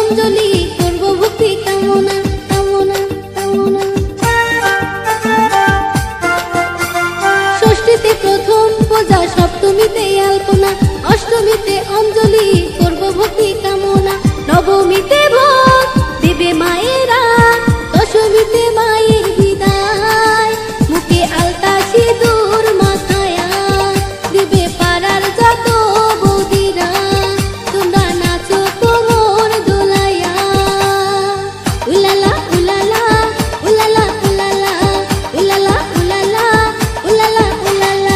অঞ্জলি করব ভক্তি কামনা কামনা কামনা। ষষ্ঠীতে প্রথম পূজা, সপ্তমীতে আলপনা, অষ্টমীতে অঞ্জলি করব ভক্তি কামনা, নবমীতে ভোগ দেবে মায়েরা, দশমীতে মায়ের বিদায়, মুখে আলতা সিঁদুর মাথায় দিবে পাড়ার যত বৌদিরা, তোমরা নাচো কোমর দোলাইয়া। উলালা উলালা উলালা উলালা উলালা উলালা উলালা উলালা।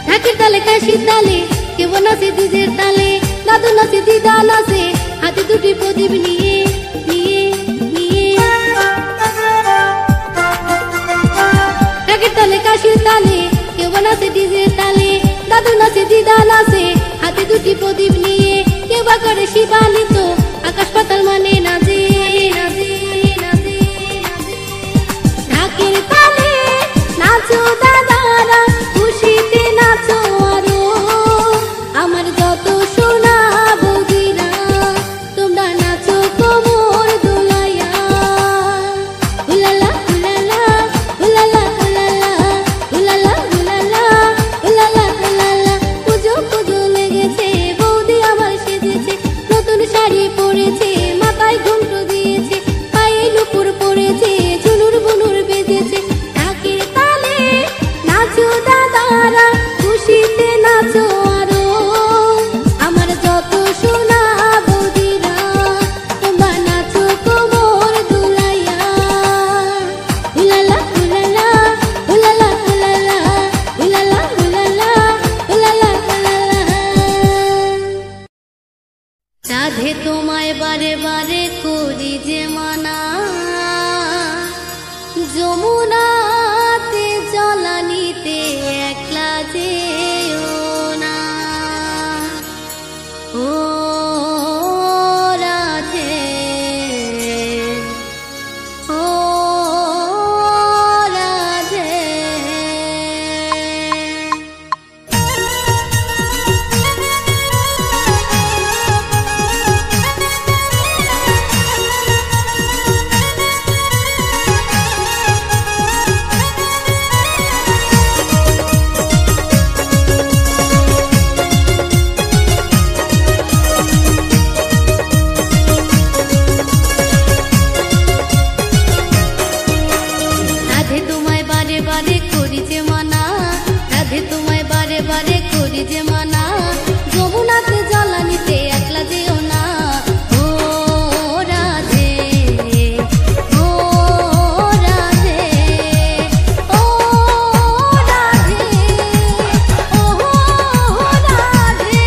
ঢাকের তালে কাশির তালে কেউ নাচে ডিজের তালে, দাদু নাচে দিদা নাচে হাতে দুটি প্রদীপ নিয়ে নিয়ে নিয়ে। ঢাকের তালে কাশির তালে কেউ নাচে ডিজের তালে, দাদু নাচে দিদা নাচে হাতে দুটি প্রদীপ নিয়ে। কেউ বা করে শিবালিত আকাশ পাতাল মানে নাচে নাচে নাচে নাচে। ঢাকের তালে নাচো দাদারা, খুশিতে নাচো আরো, আমার যত সোনা বৌদিরা, তোমরা নাচো কোমর দোলাইয়া। উলালা উলালা উলালা উলালা উলালা উলালা উলালা উলালা। পুজো পুজো লেগেছে, বৌদি আমার সেজেছে, নতুন শাড়ি পরেছে, মাথায় ঘুমটো দিয়েছে, পায়ে নুপুর পরেছে, ঝুনুর বুনুর বেজেছে। ঢাকের তালে নাচো দাদারা, খুশিতে নাচো আরো, আমার যত সোনা বৌদিরা, তোমরা নাচো কোমর দোলাইয়া। উলালা উলালা উলালা উলালা উলালা উলালা উলালা উলালা। রাধে তোমায় বারে বারে করি যে মানা, যমুনাতে জলানিতে একলা যেও না। ও রাধে ও রাধে। রাধে তোমায় বারে বারে করি যে মানা, রাধে তোমায় বারে বারে করি যে মানা, যমুনাতে জলানিতে একলা যেও না। ও রাধে ও রাধে ও রাধে ও রাধে।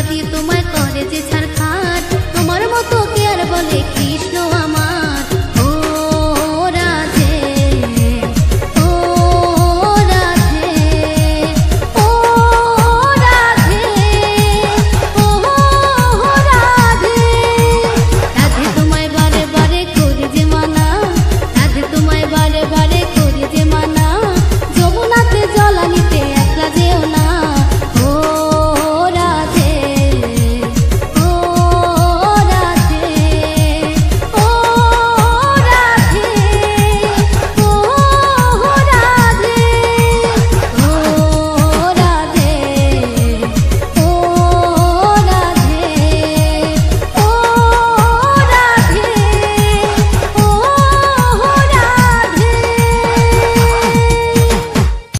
দিয়ে তোমায়